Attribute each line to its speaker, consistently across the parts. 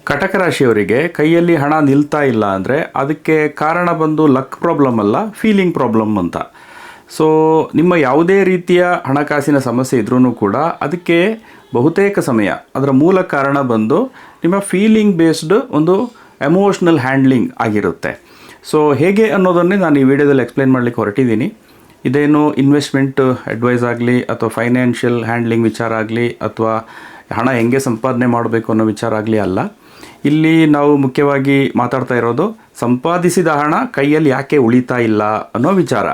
Speaker 1: ಕಟಕ ರಾಶಿಯವರಿಗೆ ಕೈಯಲ್ಲಿ ಹಣ ನಿಲ್ತಾ ಇಲ್ಲ ಅಂದರೆ ಅದಕ್ಕೆ ಕಾರಣ ಬಂದು ಲಕ್ ಪ್ರಾಬ್ಲಮ್ ಅಲ್ಲ, ಫೀಲಿಂಗ್ ಪ್ರಾಬ್ಲಮ್ ಅಂತ. ಸೊ ನಿಮ್ಮ ಯಾವುದೇ ರೀತಿಯ ಹಣಕಾಸಿನ ಸಮಸ್ಯೆ ಇದ್ರೂ ಕೂಡ ಅದಕ್ಕೆ ಬಹುತೇಕ ಸಮಯ ಅದರ ಮೂಲ ಕಾರಣ ಬಂದು ನಿಮ್ಮ ಫೀಲಿಂಗ್ ಬೇಸ್ಡ್ ಒಂದು ಎಮೋಷ್ನಲ್ ಹ್ಯಾಂಡ್ಲಿಂಗ್ ಆಗಿರುತ್ತೆ. ಸೊ ಹೇಗೆ ಅನ್ನೋದನ್ನೇ ನಾನು ಈ ವಿಡಿಯೋದಲ್ಲಿ ಎಕ್ಸ್ಪ್ಲೈನ್ ಮಾಡಲಿಕ್ಕೆ ಹೊರಟಿದ್ದೀನಿ. ಇದೇನು ಇನ್ವೆಸ್ಟ್ಮೆಂಟ್ ಅಡ್ವೈಸ್ ಆಗಲಿ ಅಥವಾ ಫೈನಾನ್ಷಿಯಲ್ ಹ್ಯಾಂಡ್ಲಿಂಗ್ ವಿಚಾರ ಆಗಲಿ ಅಥವಾ ಹಣ ಹೆಂಗೆ ಸಂಪಾದನೆ ಮಾಡಬೇಕು ಅನ್ನೋ ವಿಚಾರ ಆಗಲಿ ಅಲ್ಲ. ಇಲ್ಲಿ ನಾವು ಮುಖ್ಯವಾಗಿ ಮಾತಾಡ್ತಾ ಇರೋದು ಸಂಪಾದಿಸಿದ ಹಣ ಕೈಯಲ್ಲಿ ಯಾಕೆ ಉಳಿತಾ ಇಲ್ಲ ಅನ್ನೋ ವಿಚಾರ.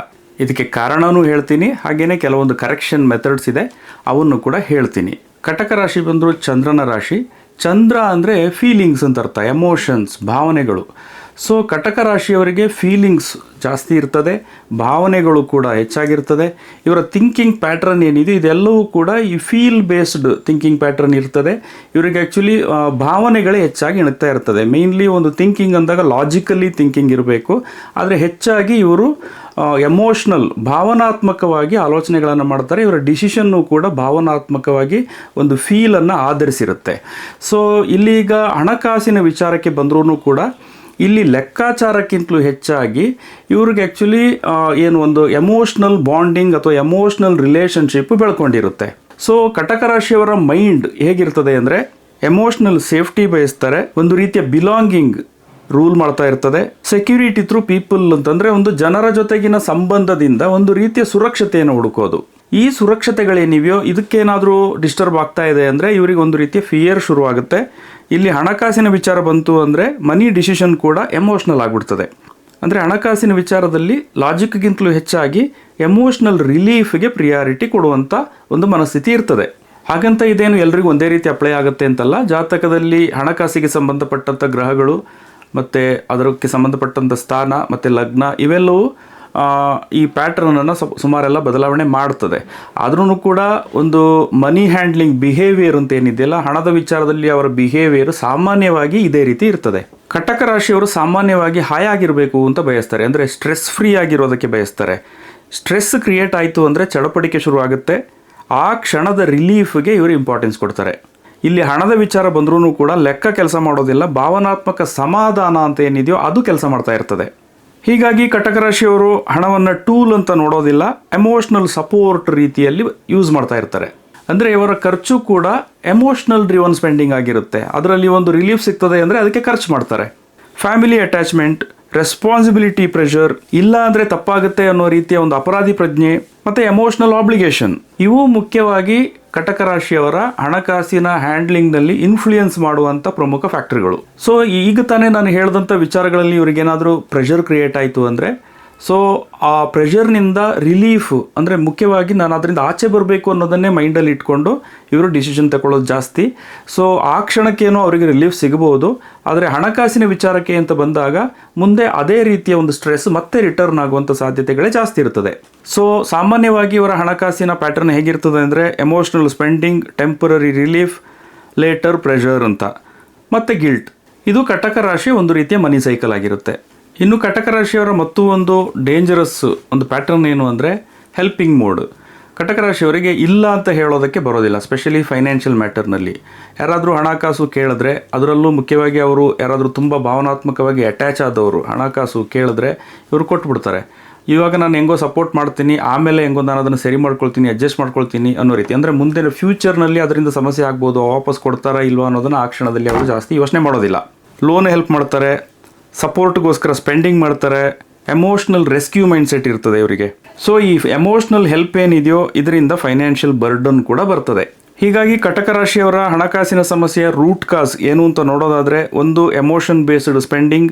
Speaker 1: ಇದಕ್ಕೆ ಕಾರಣವೂ ಹೇಳ್ತೀನಿ, ಹಾಗೆಯೇ ಕೆಲವೊಂದು ಕರೆಕ್ಷನ್ ಮೆಥಡ್ಸ್ ಇದೆ, ಅವನ್ನು ಕೂಡ ಹೇಳ್ತೀನಿ. ಕಟಕ ರಾಶಿ ಬಂದರೂ ಚಂದ್ರನ ರಾಶಿ. ಚಂದ್ರ ಅಂದರೆ ಫೀಲಿಂಗ್ಸ್ ಅಂತ ಅರ್ಥ, ಎಮೋಷನ್ಸ್, ಭಾವನೆಗಳು. ಸೊ ಕಟಕ ರಾಶಿಯವರಿಗೆ ಫೀಲಿಂಗ್ಸ್ ಜಾಸ್ತಿ ಇರ್ತದೆ, ಭಾವನೆಗಳು ಕೂಡ ಹೆಚ್ಚಾಗಿರ್ತದೆ. ಇವರ ಥಿಂಕಿಂಗ್ ಪ್ಯಾಟ್ರನ್ ಏನಿದೆ ಇದೆಲ್ಲವೂ ಕೂಡ ಈ ಫೀಲ್ ಬೇಸ್ಡ್ ಥಿಂಕಿಂಗ್ ಪ್ಯಾಟ್ರನ್ ಇರ್ತದೆ. ಇವರಿಗೆ ಆ್ಯಕ್ಚುಲಿ ಭಾವನೆಗಳೇ ಹೆಚ್ಚಾಗಿ ಇಣುತ್ತಾ ಇರ್ತದೆ. ಮೇಯ್ನ್ಲಿ ಒಂದು ಥಿಂಕಿಂಗ್ ಅಂದಾಗ ಲಾಜಿಕಲಿ ಥಿಂಕಿಂಗ್ ಇರಬೇಕು, ಆದರೆ ಹೆಚ್ಚಾಗಿ ಇವರು ಎಮೋಷ್ನಲ್, ಭಾವನಾತ್ಮಕವಾಗಿ ಆಲೋಚನೆಗಳನ್ನು ಮಾಡ್ತಾರೆ. ಇವರ ಡಿಸಿಷನ್ನು ಕೂಡ ಭಾವನಾತ್ಮಕವಾಗಿ ಒಂದು ಫೀಲನ್ನು ಆಧರಿಸಿರುತ್ತೆ. ಸೊ ಇಲ್ಲೀಗ ಹಣಕಾಸಿನ ವಿಚಾರಕ್ಕೆ ಬಂದ್ರೂ ಕೂಡ ಇಲ್ಲಿ ಲೆಕ್ಕಾಚಾರಕ್ಕಿಂತಲೂ ಹೆಚ್ಚಾಗಿ ಇವ್ರಿಗೆ ಆ್ಯಕ್ಚುಲಿ ಏನು ಒಂದು ಎಮೋಷ್ನಲ್ ಬಾಂಡಿಂಗ್ ಅಥವಾ ಎಮೋಷ್ನಲ್ ರಿಲೇಷನ್ಶಿಪ್ ಬೆಳ್ಕೊಂಡಿರುತ್ತೆ. ಸೊ ಕಟಕ ರಾಶಿಯವರ ಮೈಂಡ್ ಹೇಗಿರ್ತದೆ ಅಂದರೆ ಎಮೋಷ್ನಲ್ ಸೇಫ್ಟಿ ಬಯಸ್ತಾರೆ, ಒಂದು ರೀತಿಯ ಬಿಲಾಂಗಿಂಗ್ ರೂಲ್ ಮಾಡ್ತಾ ಇರ್ತದೆ. ಸೆಕ್ಯೂರಿಟಿ ಥ್ರೂ ಪೀಪಲ್ ಅಂತಂದರೆ ಒಂದು ಜನರ ಜೊತೆಗಿನ ಸಂಬಂಧದಿಂದ ಒಂದು ರೀತಿಯ ಸುರಕ್ಷತೆಯನ್ನು ಹುಡುಕೋದು. ಈ ಸುರಕ್ಷತೆಗಳೇನಿವೆಯೋ ಇದಕ್ಕೇನಾದರೂ ಡಿಸ್ಟರ್ಬ್ ಆಗ್ತಾ ಇದೆ ಅಂದರೆ ಇವರಿಗೆ ಒಂದು ರೀತಿಯ ಫಿಯರ್ ಶುರುವಾಗುತ್ತೆ. ಇಲ್ಲಿ ಹಣಕಾಸಿನ ವಿಚಾರ ಬಂತು ಅಂದರೆ ಮನಿ ಡಿಸಿಷನ್ ಕೂಡ ಎಮೋಷ್ನಲ್ ಆಗಿಬಿಡ್ತದೆ. ಅಂದರೆ ಹಣಕಾಸಿನ ವಿಚಾರದಲ್ಲಿ ಲಾಜಿಕ್ಗಿಂತಲೂ ಹೆಚ್ಚಾಗಿ ಎಮೋಷ್ನಲ್ ರಿಲೀಫ್ಗೆ ಪ್ರಿಯಾರಿಟಿ ಕೊಡುವಂಥ ಒಂದು ಮನಸ್ಥಿತಿ ಇರ್ತದೆ. ಹಾಗಂತ ಇದೇನು ಎಲ್ರಿಗೂ ಒಂದೇ ರೀತಿ ಅಪ್ಲೈ ಆಗುತ್ತೆ ಅಂತಲ್ಲ. ಜಾತಕದಲ್ಲಿ ಹಣಕಾಸಿಗೆ ಸಂಬಂಧಪಟ್ಟಂಥ ಗ್ರಹಗಳು ಮತ್ತು ಅದಕ್ಕೆ ಸಂಬಂಧಪಟ್ಟಂಥ ಸ್ಥಾನ ಮತ್ತು ಲಗ್ನ ಇವೆಲ್ಲವೂ ಈ ಪ್ಯಾಟ್ರನನ್ನು ಸುಮಾರೆಲ್ಲ ಬದಲಾವಣೆ ಮಾಡ್ತದೆ. ಆದ್ರೂ ಕೂಡ ಒಂದು ಮನಿ ಹ್ಯಾಂಡ್ಲಿಂಗ್ ಬಿಹೇವಿಯರ್ ಅಂತ ಏನಿದೆಯಲ್ಲ, ಹಣದ ವಿಚಾರದಲ್ಲಿ ಅವರ ಬಿಹೇವಿಯರ್ ಸಾಮಾನ್ಯವಾಗಿ ಇದೇ ರೀತಿ ಇರ್ತದೆ. ಕಟಕ ರಾಶಿಯವರು ಸಾಮಾನ್ಯವಾಗಿ ಹಾಯಾಗಿರಬೇಕು ಅಂತ ಬಯಸ್ತಾರೆ, ಅಂದರೆ ಸ್ಟ್ರೆಸ್ ಫ್ರೀ ಆಗಿರೋದಕ್ಕೆ ಬಯಸ್ತಾರೆ. ಸ್ಟ್ರೆಸ್ ಕ್ರಿಯೇಟ್ ಆಯಿತು ಅಂದರೆ ಚಡಪಡಿಕೆ ಶುರುವಾಗುತ್ತೆ. ಆ ಕ್ಷಣದ ರಿಲೀಫ್ಗೆ ಇವರು ಇಂಪಾರ್ಟೆನ್ಸ್ ಕೊಡ್ತಾರೆ. ಇಲ್ಲಿ ಹಣದ ವಿಚಾರ ಬಂದ್ರೂ ಕೂಡ ಲೆಕ್ಕ ಕೆಲಸ ಮಾಡೋದಿಲ್ಲ, ಭಾವನಾತ್ಮಕ ಸಮಾಧಾನ ಅಂತ ಏನಿದೆಯೋ ಅದು ಕೆಲಸ ಮಾಡ್ತಾ ಇರ್ತದೆ. ಹೀಗಾಗಿ ಕಟಕ ರಾಶಿಯವರು ಹಣವನ್ನು ಟೂಲ್ ಅಂತ ನೋಡೋದಿಲ್ಲ, ಎಮೋಷ್ನಲ್ ಸಪೋರ್ಟ್ ರೀತಿಯಲ್ಲಿ ಯೂಸ್ ಮಾಡ್ತಾ ಇರ್ತಾರೆ. ಅಂದರೆ ಇವರ ಖರ್ಚು ಕೂಡ ಎಮೋಷ್ನಲ್ ಡ್ರಿವನ್ ಸ್ಪೆಂಡಿಂಗ್ ಆಗಿರುತ್ತೆ. ಅದರಲ್ಲಿ ಒಂದು ರಿಲೀಫ್ ಸಿಗ್ತದೆ ಅಂದರೆ ಅದಕ್ಕೆ ಖರ್ಚು ಮಾಡ್ತಾರೆ. ಫ್ಯಾಮಿಲಿ ಅಟ್ಯಾಚ್ಮೆಂಟ್, ರೆಸ್ಪಾನ್ಸಿಬಿಲಿಟಿ ಪ್ರೆಷರ್, ಇಲ್ಲ ಅಂದರೆ ತಪ್ಪಾಗುತ್ತೆ ಅನ್ನೋ ರೀತಿಯ ಒಂದು ಅಪರಾಧಿ ಪ್ರಜ್ಞೆ ಮತ್ತು ಎಮೋಷ್ನಲ್ ಆಬ್ಲಿಗೇಷನ್, ಇವು ಮುಖ್ಯವಾಗಿ ಕಟಕ ರಾಶಿಯವರ ಹಣಕಾಸಿನ ಹ್ಯಾಂಡ್ಲಿಂಗ್ನಲ್ಲಿ ಇನ್ಫ್ಲೂಯೆನ್ಸ್ ಮಾಡುವಂಥ ಪ್ರಮುಖ ಫ್ಯಾಕ್ಟರ್ಗಳು. ಸೊ ಈಗ ತಾನೇ ನಾನು ಹೇಳಿದಂಥ ವಿಚಾರಗಳಲ್ಲಿ ಇವರಿಗೇನಾದರೂ ಪ್ರೆಷರ್ ಕ್ರಿಯೇಟ್ ಆಯಿತು ಅಂದರೆ, ಸೊ ಆ ಪ್ರೆಷರ್ನಿಂದ ರಿಲೀಫ್ ಅಂದರೆ ಮುಖ್ಯವಾಗಿ ನಾನು ಅದರಿಂದ ಆಚೆ ಬರಬೇಕು ಅನ್ನೋದನ್ನೇ ಮೈಂಡಲ್ಲಿ ಇಟ್ಕೊಂಡು ಇವರು ಡಿಸಿಷನ್ ತಗೊಳ್ಳೋದು ಜಾಸ್ತಿ. ಸೊ ಆ ಕ್ಷಣಕ್ಕೇನೋ ಅವರಿಗೆ ರಿಲೀಫ್ ಸಿಗಬಹುದು, ಆದರೆ ಹಣಕಾಸಿನ ವಿಚಾರಕ್ಕೆ ಅಂತ ಬಂದಾಗ ಮುಂದೆ ಅದೇ ರೀತಿಯ ಒಂದು ಸ್ಟ್ರೆಸ್ ಮತ್ತೆ ರಿಟರ್ನ್ ಆಗುವಂಥ ಸಾಧ್ಯತೆಗಳೇ ಜಾಸ್ತಿ ಇರ್ತದೆ. ಸೊ ಸಾಮಾನ್ಯವಾಗಿ ಇವರ ಹಣಕಾಸಿನ ಪ್ಯಾಟರ್ನ್ ಹೇಗಿರ್ತದೆ ಅಂದರೆ emotional spending, temporary relief, later pressure ಅಂತ, ಮತ್ತು ಗಿಲ್ಟ್. ಇದು ಕಟಕ ರಾಶಿ ಒಂದು ರೀತಿಯ ಮನಿ ಸೈಕಲ್ ಆಗಿರುತ್ತೆ. ಇನ್ನು ಕಟಕ ರಾಶಿಯವರ ಮತ್ತೂ ಒಂದು ಡೇಂಜರಸ್ ಒಂದು ಪ್ಯಾಟರ್ನ್ ಏನು ಅಂದರೆ ಹೆಲ್ಪಿಂಗ್ ಮೋಡ್. ಕಟಕ ರಾಶಿಯವರಿಗೆ ಇಲ್ಲ ಅಂತ ಹೇಳೋದಕ್ಕೆ ಬರೋದಿಲ್ಲ, ಸ್ಪೆಷಲಿ ಫೈನಾನ್ಷಿಯಲ್ ಮ್ಯಾಟರ್ನಲ್ಲಿ. ಯಾರಾದರೂ ಹಣಕಾಸು ಕೇಳಿದ್ರೆ, ಅದರಲ್ಲೂ ಮುಖ್ಯವಾಗಿ ಅವರು ಯಾರಾದರೂ ತುಂಬ ಭಾವನಾತ್ಮಕವಾಗಿ ಅಟ್ಯಾಚ್ ಆದವರು ಹಣಕಾಸು ಕೇಳಿದ್ರೆ ಇವರು ಕೊಟ್ಬಿಡ್ತಾರೆ. ಇವಾಗ ನಾನು ಹೆಂಗೋ ಸಪೋರ್ಟ್ ಮಾಡ್ತೀನಿ, ಆಮೇಲೆ ಹೆಂಗೋ ನಾನು ಅದನ್ನು ಸರಿ ಮಾಡ್ಕೊಳ್ತೀನಿ, ಅಡ್ಜಸ್ಟ್ ಮಾಡ್ಕೊಳ್ತೀನಿ ಅನ್ನೋ ರೀತಿ. ಅಂದರೆ ಮುಂದೆ ಫ್ಯೂಚರ್ನಲ್ಲಿ ಅದರಿಂದ ಸಮಸ್ಯೆ ಆಗ್ಬೋದು, ವಾಪಸ್ ಕೊಡ್ತಾರಾ ಇಲ್ವೋ ಅನ್ನೋದನ್ನು ಆ ಕ್ಷಣದಲ್ಲಿ ಅವರು ಜಾಸ್ತಿ ಯೋಚನೆ ಮಾಡೋದಿಲ್ಲ. ಲೋನ್ ಹೆಲ್ಪ್ ಮಾಡ್ತಾರೆ, ಸಪೋರ್ಟ್ಗೋಸ್ಕರ ಸ್ಪೆಂಡಿಂಗ್ ಮಾಡ್ತಾರೆ, ಎಮೋಷ್ನಲ್ ರೆಸ್ಕ್ಯೂ ಮೈಂಡ್ಸೆಟ್ ಇರ್ತದೆ ಇವರಿಗೆ. ಸೊ ಈ ಎಮೋಷ್ನಲ್ ಹೆಲ್ಪ್ ಏನಿದೆಯೋ ಇದರಿಂದ ಫೈನಾನ್ಷಿಯಲ್ ಬರ್ಡನ್ ಕೂಡ ಬರ್ತದೆ. ಹೀಗಾಗಿ ಕಟಕ ರಾಶಿಯವರ ಹಣಕಾಸಿನ ಸಮಸ್ಯೆಯ ರೂಟ್ ಕಾಸ್ ಏನು ಅಂತ ನೋಡೋದಾದರೆ, ಒಂದು emotion based spending,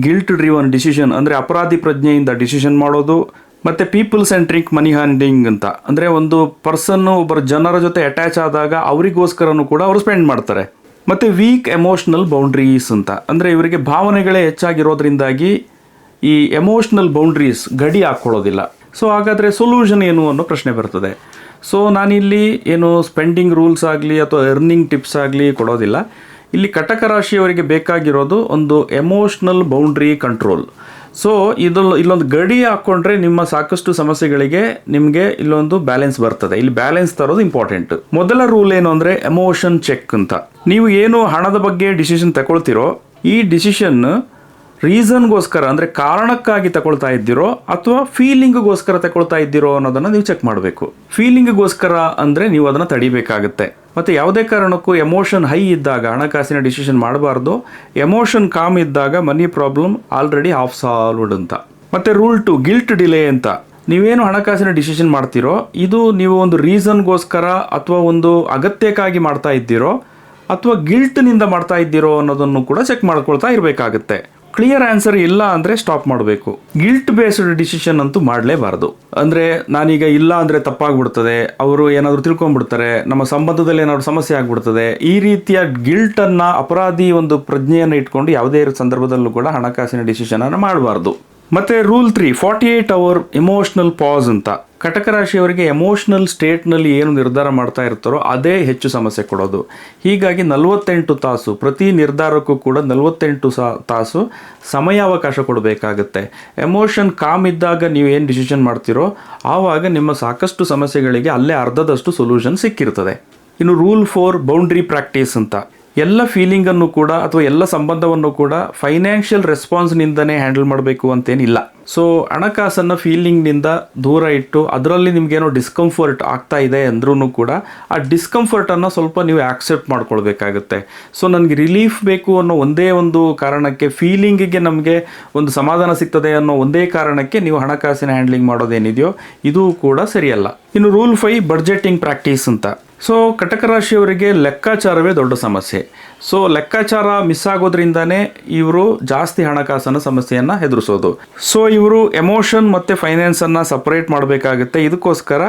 Speaker 1: guilt driven decision ಅಂದರೆ ಅಪರಾಧಿ ಪ್ರಜ್ಞೆಯಿಂದ ಡಿಸಿಷನ್ ಮಾಡೋದು, ಮತ್ತು ಪೀಪಲ್ ಸೆಂಟ್ರಿಕ್ ಮನಿ ಹ್ಯಾಂಡ್ಲಿಂಗ್ ಅಂತ ಅಂದರೆ ಒಂದು ಪರ್ಸನ್ನು ಒಬ್ಬರ ಜನರ ಜೊತೆ ಅಟ್ಯಾಚ್ ಆದಾಗ ಅವರಿಗೋಸ್ಕರನೂ ಕೂಡ ಅವರು ಸ್ಪೆಂಡ್ ಮಾಡ್ತಾರೆ. ಮತ್ತು ವೀಕ್ ಎಮೋಷ್ನಲ್ ಬೌಂಡ್ರೀಸ್ ಅಂತ ಅಂದರೆ ಇವರಿಗೆ ಭಾವನೆಗಳೇ ಹೆಚ್ಚಾಗಿರೋದ್ರಿಂದಾಗಿ ಈ ಎಮೋಷ್ನಲ್ ಬೌಂಡ್ರೀಸ್ ಗಡಿ ಹಾಕ್ಕೊಳ್ಳೋದಿಲ್ಲ. ಸೊ ಹಾಗಾದರೆ ಸೊಲ್ಯೂಷನ್ ಏನು ಅನ್ನೋ ಪ್ರಶ್ನೆ ಬರ್ತದೆ. ಸೊ ನಾನಿಲ್ಲಿ ಏನು ಸ್ಪೆಂಡಿಂಗ್ ರೂಲ್ಸ್ ಆಗಲಿ ಅಥವಾ ಎರ್ನಿಂಗ್ ಟಿಪ್ಸ್ ಆಗಲಿ ಕೊಡೋದಿಲ್ಲ. ಇಲ್ಲಿ ಕಟಕ ರಾಶಿಯವರಿಗೆ ಬೇಕಾಗಿರೋದು ಒಂದು ಎಮೋಷ್ನಲ್ ಬೌಂಡ್ರಿ ಕಂಟ್ರೋಲ್. ಸೊ ಇಲ್ಲೊಂದು ಗಡಿ ಹಾಕ್ಕೊಂಡ್ರೆ ನಿಮ್ಮ ಸಾಕಷ್ಟು ಸಮಸ್ಯೆಗಳಿಗೆ ನಿಮಗೆ ಇಲ್ಲೊಂದು ಬ್ಯಾಲೆನ್ಸ್ ಬರ್ತದೆ. ಇಲ್ಲಿ ಬ್ಯಾಲೆನ್ಸ್ ತರೋದು ಇಂಪಾರ್ಟೆಂಟ್. ಮೊದಲ ರೂಲ್ ಏನು ಅಂದರೆ ಎಮೋಷನ್ ಚೆಕ್ ಅಂತ. ನೀವು ಏನು ಹಣದ ಬಗ್ಗೆ ಡಿಸಿಷನ್ ತಗೊಳ್ತಿರೋ ಈ ಡಿಸಿಷನ್ ರೀಸನ್ಗೋಸ್ಕರ ಅಂದರೆ ಕಾರಣಕ್ಕಾಗಿ ತಗೊಳ್ತಾ ಇದ್ದೀರೋ ಅಥವಾ ಫೀಲಿಂಗ್ಗೋಸ್ಕರ ತಗೊಳ್ತಾ ಇದ್ದೀರೋ ಅನ್ನೋದನ್ನು ನೀವು ಚೆಕ್ ಮಾಡಬೇಕು. ಫೀಲಿಂಗ್ಗೋಸ್ಕರ ಅಂದರೆ ನೀವು ಅದನ್ನು ತಡಿಬೇಕಾಗುತ್ತೆ. ಮತ್ತು ಯಾವುದೇ ಕಾರಣಕ್ಕೂ ಎಮೋಷನ್ ಹೈ ಇದ್ದಾಗ ಹಣಕಾಸಿನ ಡಿಸಿಷನ್ ಮಾಡಬಾರ್ದು. ಎಮೋಷನ್ ಕಾಮ್ ಇದ್ದಾಗ money problem already half solved ಅಂತ. ಮತ್ತು ರೂಲ್ 2 ಗಿಲ್ಟ್ ಡಿಲೇ ಅಂತ. ನೀವೇನು ಹಣಕಾಸಿನ ಡಿಸಿಷನ್ ಮಾಡ್ತೀರೋ ಇದು ನೀವು ಒಂದು ರೀಸನ್ಗೋಸ್ಕರ ಅಥವಾ ಒಂದು ಅಗತ್ಯಕ್ಕಾಗಿ ಮಾಡ್ತಾ ಇದ್ದೀರೋ ಅಥವಾ ಗಿಲ್ಟ್ನಿಂದ ಮಾಡ್ತಾ ಇದ್ದೀರೋ ಅನ್ನೋದನ್ನು ಕೂಡ ಚೆಕ್ ಮಾಡ್ಕೊಳ್ತಾ ಇರಬೇಕಾಗುತ್ತೆ. ಕ್ಲಿಯರ್ ಆನ್ಸರ್ ಇಲ್ಲ ಅಂದರೆ ಸ್ಟಾಪ್ ಮಾಡಬೇಕು. ಗಿಲ್ಟ್ ಬೇಸ್ಡ್ ಡಿಸಿಷನ್ ಅಂತೂ ಮಾಡಲೇಬಾರ್ದು. ಅಂದರೆ ನಾನೀಗ ಇಲ್ಲ ಅಂದರೆ ತಪ್ಪಾಗ್ಬಿಡ್ತದೆ, ಅವರು ಏನಾದರೂ ತಿಳ್ಕೊಂಡ್ಬಿಡ್ತಾರೆ, ನಮ್ಮ ಸಂಬಂಧದಲ್ಲಿ ಏನಾದರೂ ಸಮಸ್ಯೆ ಆಗ್ಬಿಡ್ತದೆ, ಈ ರೀತಿಯ ಗಿಲ್ಟನ್ನು ಅಪರಾಧಿ ಒಂದು ಪ್ರಜ್ಞೆಯನ್ನು ಇಟ್ಕೊಂಡು ಯಾವುದೇ ಸಂದರ್ಭದಲ್ಲೂ ಕೂಡ ಹಣಕಾಸಿನ ಡಿಸಿಷನನ್ನು ಮಾಡಬಾರ್ದು. ಮತ್ತು ರೂಲ್ 3 48 ಅವರ್ ಎಮೋಷ್ನಲ್ ಪಾಸ್ ಅಂತ. ಕಟಕ ರಾಶಿಯವರಿಗೆ ಎಮೋಷ್ನಲ್ ಸ್ಟೇಟ್ನಲ್ಲಿ ಏನು ನಿರ್ಧಾರ ಮಾಡ್ತಾ ಇರ್ತಾರೋ ಅದೇ ಹೆಚ್ಚು ಸಮಸ್ಯೆ ಕೊಡೋದು. ಹೀಗಾಗಿ 48 ತಾಸು ಪ್ರತಿ ನಿರ್ಧಾರಕ್ಕೂ ಕೂಡ 48 ತಾಸು ಸಮಯಾವಕಾಶ ಕೊಡಬೇಕಾಗುತ್ತೆ. ಎಮೋಷನ್ ಕಾಮ್ ಇದ್ದಾಗ ನೀವು ಏನು ಡಿಸಿಷನ್ ಮಾಡ್ತೀರೋ ಆವಾಗ ನಿಮ್ಮ ಸಾಕಷ್ಟು ಸಮಸ್ಯೆಗಳಿಗೆ ಅಲ್ಲೇ ಅರ್ಧದಷ್ಟು ಸೊಲ್ಯೂಷನ್ ಸಿಕ್ಕಿರ್ತದೆ. ಇನ್ನು ರೂಲ್ 4 ಬೌಂಡ್ರಿ ಪ್ರಾಕ್ಟೀಸ್ ಅಂತ. ಎಲ್ಲ ಫೀಲಿಂಗನ್ನು ಕೂಡ ಅಥವಾ ಎಲ್ಲ ಸಂಬಂಧವನ್ನು ಕೂಡ ಫೈನಾನ್ಷಿಯಲ್ ರೆಸ್ಪಾನ್ಸ್ನಿಂದನೇ ಹ್ಯಾಂಡಲ್ ಮಾಡಬೇಕು ಅಂತೇನಿಲ್ಲ. ಸೊ ಹಣಕಾಸನ್ನು ಫೀಲಿಂಗ್ನಿಂದ ದೂರ ಇಟ್ಟು ಅದರಲ್ಲಿ ನಿಮಗೇನೋ ಡಿಸ್ಕಂಫರ್ಟ್ ಆಗ್ತಾ ಇದೆ ಅಂದ್ರೂ ಕೂಡ ಆ ಡಿಸ್ಕಂಫರ್ಟನ್ನು ಸ್ವಲ್ಪ ನೀವು ಆಕ್ಸೆಪ್ಟ್ ಮಾಡ್ಕೊಳ್ಬೇಕಾಗುತ್ತೆ. ಸೊ ನನಗೆ ರಿಲೀಫ್ ಬೇಕು ಅನ್ನೋ ಒಂದೇ ಒಂದು ಕಾರಣಕ್ಕೆ, ಫೀಲಿಂಗಿಗೆ ನಮಗೆ ಒಂದು ಸಮಾಧಾನ ಸಿಗ್ತದೆ ಅನ್ನೋ ಒಂದೇ ಕಾರಣಕ್ಕೆ ನೀವು ಹಣಕಾಸಿನ ಹ್ಯಾಂಡ್ಲಿಂಗ್ ಮಾಡೋದೇನಿದೆಯೋ ಇದು ಕೂಡ ಸರಿಯಲ್ಲ. ಇನ್ನು ರೂಲ್ 5 ಬಡ್ಜೆಟಿಂಗ್ ಪ್ರಾಕ್ಟೀಸ್ ಅಂತ. ಸೊ ಕಟಕ ರಾಶಿಯವರಿಗೆ ಲೆಕ್ಕಾಚಾರವೇ ದೊಡ್ಡ ಸಮಸ್ಯೆ. ಸೊ ಲೆಕ್ಕಾಚಾರ ಮಿಸ್ ಆಗೋದ್ರಿಂದನೇ ಇವರು ಜಾಸ್ತಿ ಹಣಕಾಸಿನ ಸಮಸ್ಯೆಯನ್ನು ಎದುರಿಸೋದು. ಸೊ ಇವರು ಎಮೋಷನ್ ಮತ್ತು ಫೈನಾನ್ಸನ್ನು ಸಪ್ರೇಟ್ ಮಾಡಬೇಕಾಗುತ್ತೆ. ಇದಕ್ಕೋಸ್ಕರ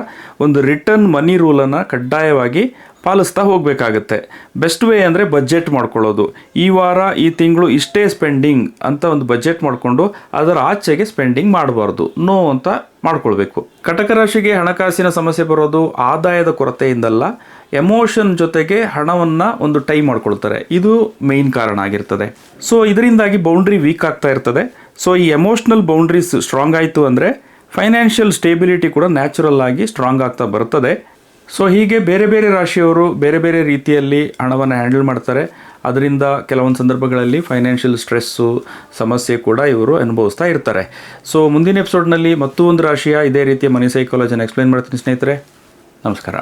Speaker 1: ಒಂದು ರಿಟರ್ನ್ ಮನಿ ರೂಲನ್ನು ಕಡ್ಡಾಯವಾಗಿ ಪಾಲಿಸ್ತಾ ಹೋಗಬೇಕಾಗುತ್ತೆ. ಬೆಸ್ಟ್ ವೇ ಅಂದರೆ ಬಜೆಟ್ ಮಾಡ್ಕೊಳ್ಳೋದು. ಈ ವಾರ ಈ ತಿಂಗಳು ಇಷ್ಟೇ ಸ್ಪೆಂಡಿಂಗ್ ಅಂತ ಒಂದು ಬಜೆಟ್ ಮಾಡಿಕೊಂಡು ಅದರ ಆಚೆಗೆ ಸ್ಪೆಂಡಿಂಗ್ ಮಾಡಬಾರ್ದು, ನೋ ಅಂತ ಮಾಡ್ಕೊಳ್ಬೇಕು. ಕಟಕ ರಾಶಿಗೆ ಹಣಕಾಸಿನ ಸಮಸ್ಯೆ ಬರೋದು ಆದಾಯದ ಕೊರತೆಯಿಂದಲ್ಲ, ಎಮೋಷನ್ ಜೊತೆಗೆ ಹಣವನ್ನು ಒಂದು ಟೈ ಮಾಡ್ಕೊಳ್ತಾರೆ. ಇದು ಮೇಯ್ನ್ ಕಾರಣ ಆಗಿರ್ತದೆ. ಸೊ ಇದರಿಂದಾಗಿ ಬೌಂಡ್ರಿ ವೀಕ್ ಆಗ್ತಾ ಇರ್ತದೆ. ಸೊ ಈ ಎಮೋಷ್ನಲ್ ಬೌಂಡ್ರೀಸ್ ಸ್ಟ್ರಾಂಗ್ ಆಯಿತು ಅಂದರೆ ಫೈನಾನ್ಷಿಯಲ್ ಸ್ಟೇಬಿಲಿಟಿ ಕೂಡ ನ್ಯಾಚುರಲ್ ಆಗಿ ಸ್ಟ್ರಾಂಗ್ ಆಗ್ತಾ ಬರ್ತದೆ. ಸೊ ಹೀಗೆ ಬೇರೆ ಬೇರೆ ರಾಶಿಯವರು ಬೇರೆ ಬೇರೆ ರೀತಿಯಲ್ಲಿ ಹಣವನ್ನು ಹ್ಯಾಂಡಲ್ ಮಾಡ್ತಾರೆ. ಅದರಿಂದ ಕೆಲವೊಂದು ಸಂದರ್ಭಗಳಲ್ಲಿ ಫೈನಾನ್ಷಿಯಲ್ ಸ್ಟ್ರೆಸ್ಸು ಸಮಸ್ಯೆ ಕೂಡ ಇವರು ಅನುಭವಿಸ್ತಾ ಇರ್ತಾರೆ. ಸೊ ಮುಂದಿನ ಎಪಿಸೋಡ್ನಲ್ಲಿ ಮತ್ತೊಂದು ರಾಶಿಯ ಇದೇ ರೀತಿಯ ಮನಿ ಸೈಕಾಲಜಿನ ಎಕ್ಸ್ಪ್ಲೈನ್ ಮಾಡ್ತೀನಿ ಸ್ನೇಹಿತರೆ. ನಮಸ್ಕಾರ.